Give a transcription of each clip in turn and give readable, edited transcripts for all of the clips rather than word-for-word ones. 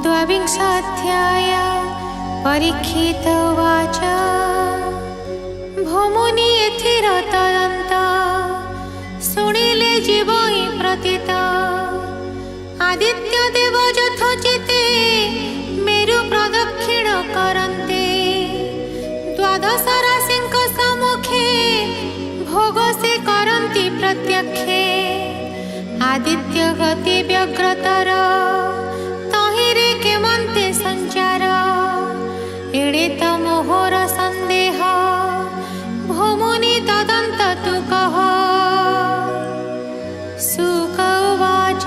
द्वाविंशाध्याय परीक्षित उवाच भौमुनि एथिरतयन्त शुणिले जीवै प्रतीत आदित्य देव यथोचिते मेरु प्रदक्षिण करन्ते द्वादश राशिंक सम्मुखे भोग से करन्ति प्रत्यक्षे आदित्य गति व्यग्रतर तहिरे केमन्ते संचार एणे त मोहर संदेह भौमुनि तदन्त तु कह शुक उवाच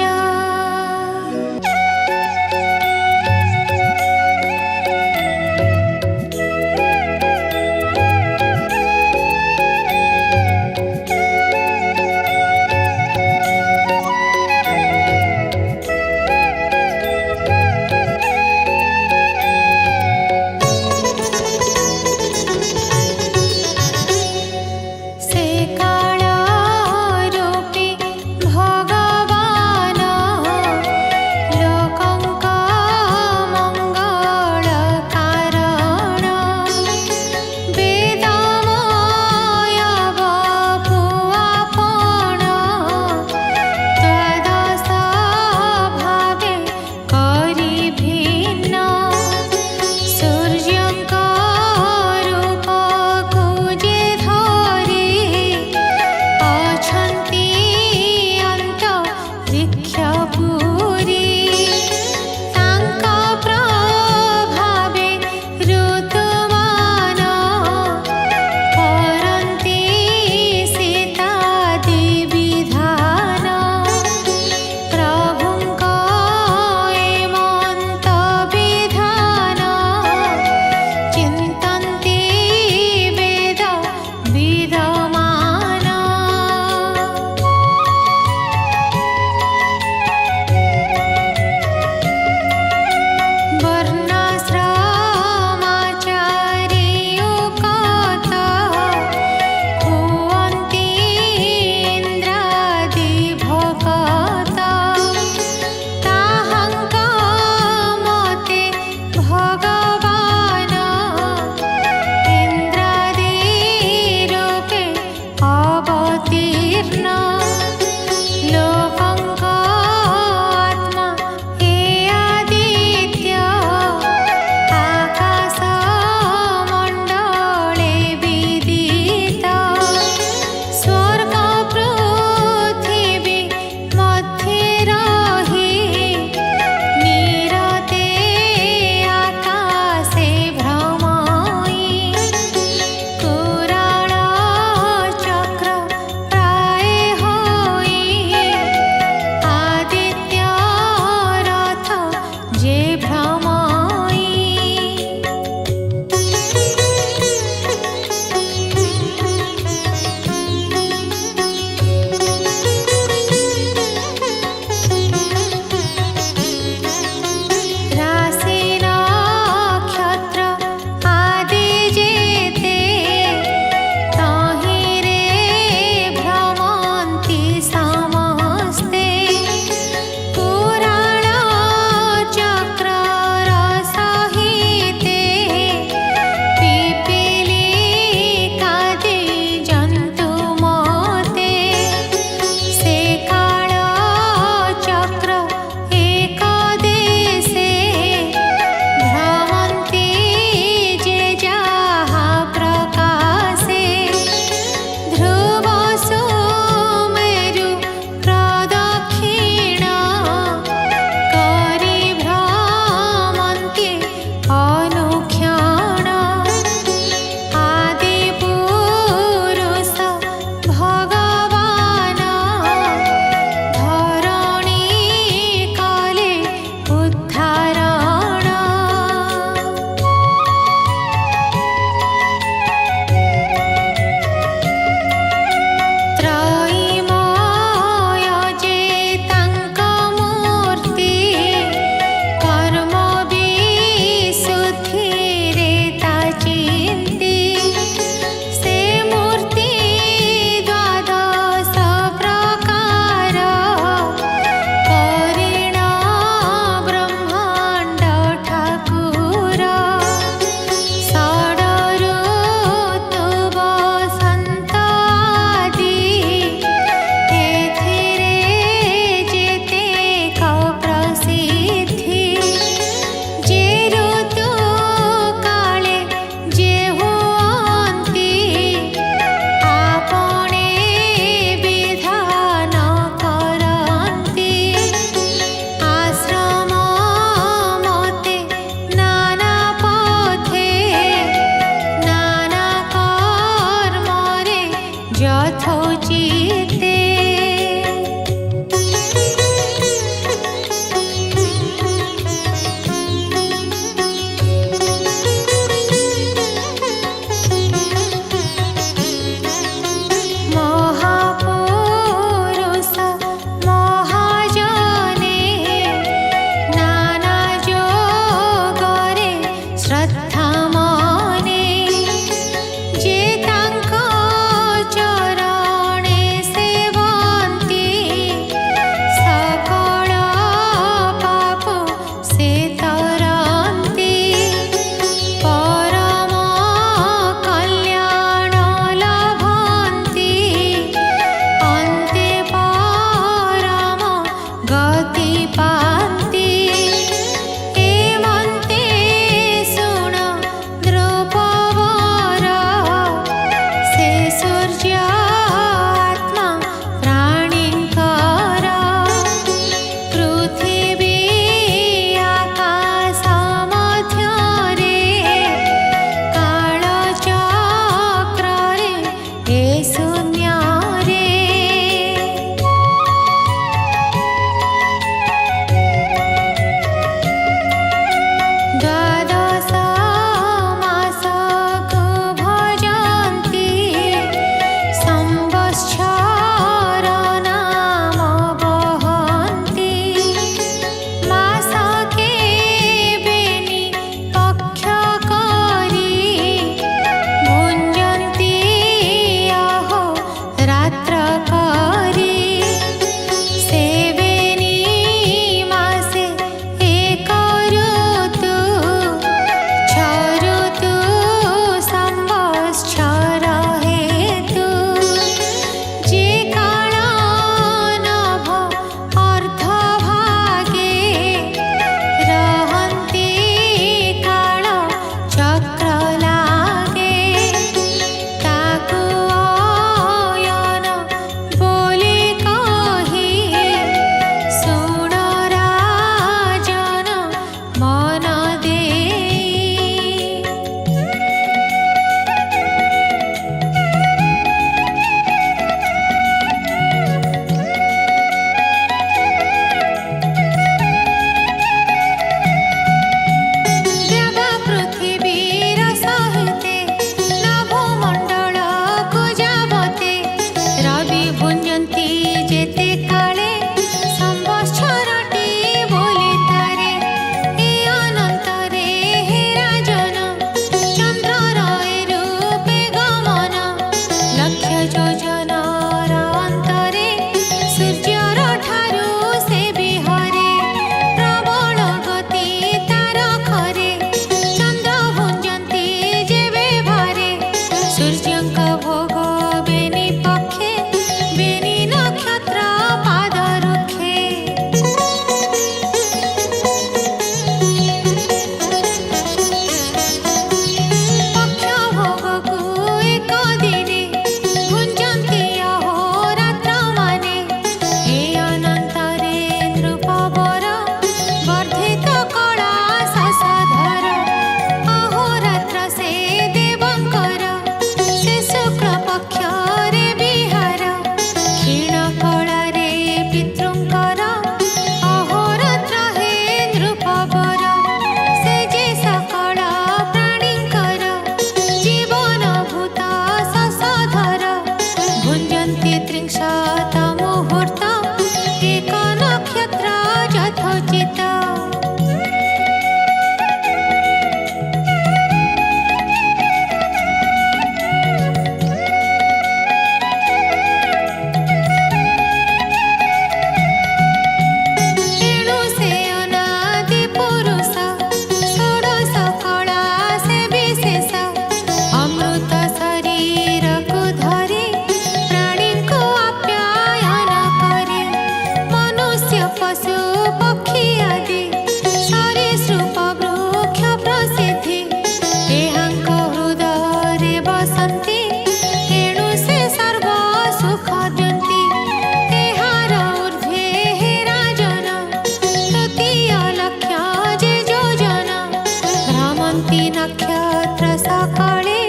सकळे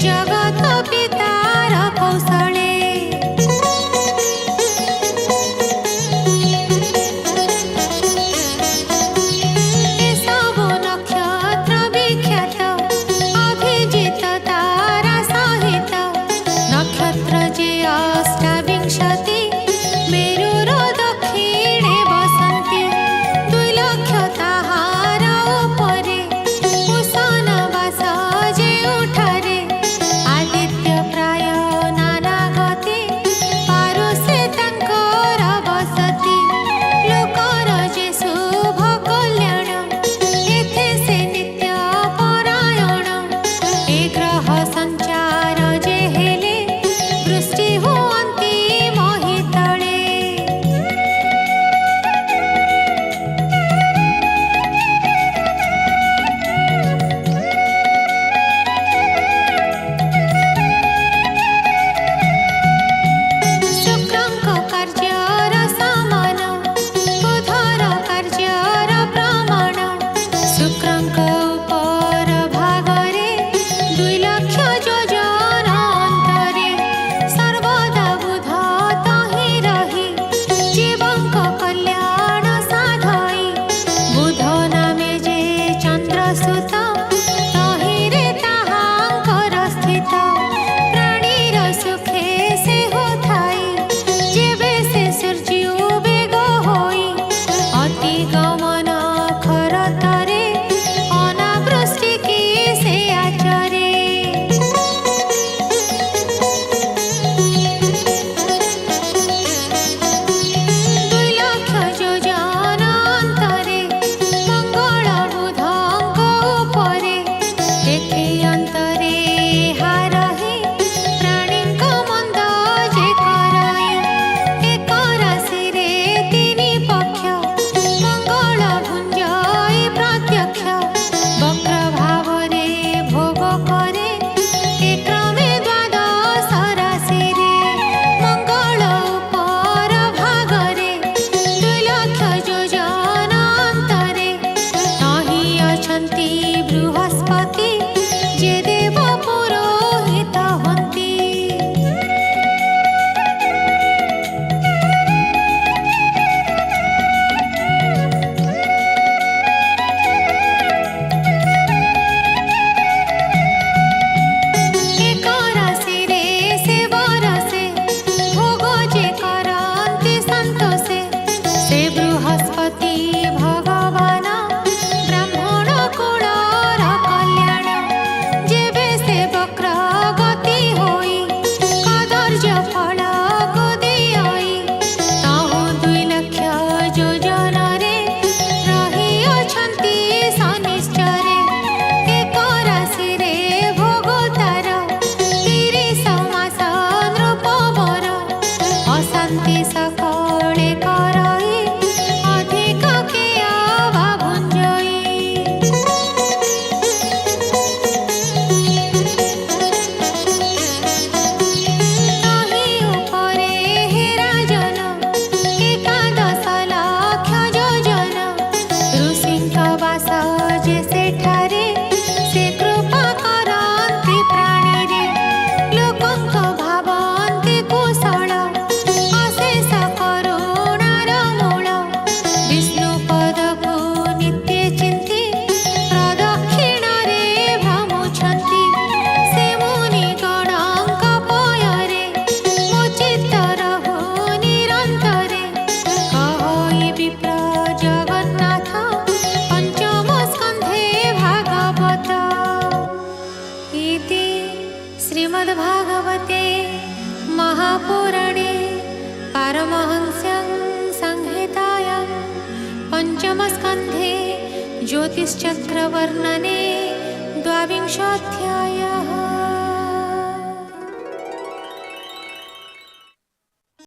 जगत पितार कौशळे एसबु नक्षत्र विख्यात अभिजित तारा सहित नक्षत्र जे अष्टाविंशति मेरुर दक्षिणे बसन्ति 2 लक्ष ताहार उपरे कुशन बास जे उठारे आदित्य प्राय नाना गति पारुषे तांकर बसति लोकर जे शुभ कल्याण एथे से नित्य परायण ए ग्रह संचार जे हेले दृष्टि हुअन्ति महितळे शुक्रଙ୍କ କାର୍ଯ୍ୟର ସମାନ ବୁଧର କାର୍ଯ୍ୟର ପ୍ରମାଣ ଶୁକ୍ରଙ୍କ ଉପର ଭାଗରେ 2 ଲକ୍ଷ ଯୋଜନ ଅନ୍ତରେ ସର୍ବଦା ବୁଧ ତହିଁ ରହି ଜୀବଙ୍କ କଲ୍ୟାଣ ସାଧଇ ବୁଧ ନାମେ ଯେ ଚନ୍ଦ୍ରସୁତ ତହିଁରେ ତାହାଙ୍କର ସ୍ଥିତ ପ୍ରାଣୀର ସୁଖେ ସେ ହୋଥାଇ ଯେବେ ସେ ସୂର୍ଯ୍ୟ ବେଗ ହୋଇ ଅତି ଗମନ ଖରତରେ ଅନାବୃଷ୍ଟି କି ସେ ଆଚରେ 2 ଲକ୍ଷ ଯୋଜନ ଅନ୍ତରେ ମଙ୍ଗଳ ବୁଧଙ୍କ ଉପରେ ଦେଖି ଅନ୍ତରେ ହାରହି ପ୍ରାଣୀଙ୍କ ମନ୍ଦ ଯେ କରାଇ ଏକ ରାଶିରେ 3 ପକ୍ଷ ମଙ୍ଗଳ ଭୁଞ୍ଜଇ ପ୍ରତ୍ୟକ୍ଷ ବକ୍ର ଭାବରେ ଭୋଗ କରେ ଏ କ୍ରମେ 12 ରାଶିରେ ମଙ୍ଗଳ ଉପର ଭାଗରେ 2 ଲକ୍ଷ ଯୋଜନ ଅନ୍ତରେ ତହିଁ ଅଛନ୍ତି ବୃହସ୍ପତି ଯେ ଦେବ ପୁରୋହିତ ହୁଅନ୍ତି ଏକ ରାଶିରେ ସେ ବରଷେ ଭୋଗ ଯେ କରନ୍ତି ସନ୍ତୋଷେ ସେ ବୃହସ୍ପତି ଭଗବାନ ବ୍ରାହ୍ମଣ କୁଳର କଲ୍ୟାଣ ଯେବେ ସେ ବକ୍ର ଗତି ହୋଇ କଦର୍ଯ୍ୟ ଫଳକୁ ଦିଅଇ ତହୁଁ 2 ଲକ୍ଷ ଯୋଜନରେ ରହିଅଛନ୍ତି ସନିଶ୍ଚରେ ଏକ ରାଶିରେ ଭୋଗ ତାର 30 ମାସ ନୃପବର ଅଶାନ୍ତି ସକଳେ କରଇ ଅଧିକ କିଏ ବା ଭୁଞ୍ଜଇ ତହିଁ ଉପରେ ହେ ରାଜନ ଏକାଦଶ ଲକ୍ଷ ଯୋଜନ ଋଷିଙ୍କ ବାସ ଯେ ସେଠାରେ ସେ କୃପା କରନ୍ତି ପ୍ରାଣୀରେ ଲୋକଙ୍କ ଭାବନ୍ତି କୁଶଳ ଅଶେଷ କରୁଣାର ମୂଳ ବିଷ୍ଣୁ ପଦକୁ ନିତ୍ୟ ଚିନ୍ତି ପ୍ରଦକ୍ଷିଣରେ ଭ୍ରମୁଛନ୍ତି ସେ ମୁନି ଗଣଙ୍କ ପୟରେ ମୋ ଚିତ୍ତ ରହୁ ନିରନ୍ତରେ କହଇ ବିପ୍ର ଜଗନ୍ନାଥ ପଞ୍ଚମ ସ୍କନ୍ଧେ ଭାଗବତ इति श्रीमद्भागवते महापुराणे पारमहंस्यां संहितायां पञ्चमस्कन्धे ज्योतिश्चक्रवर्णने 22 अध्यायः।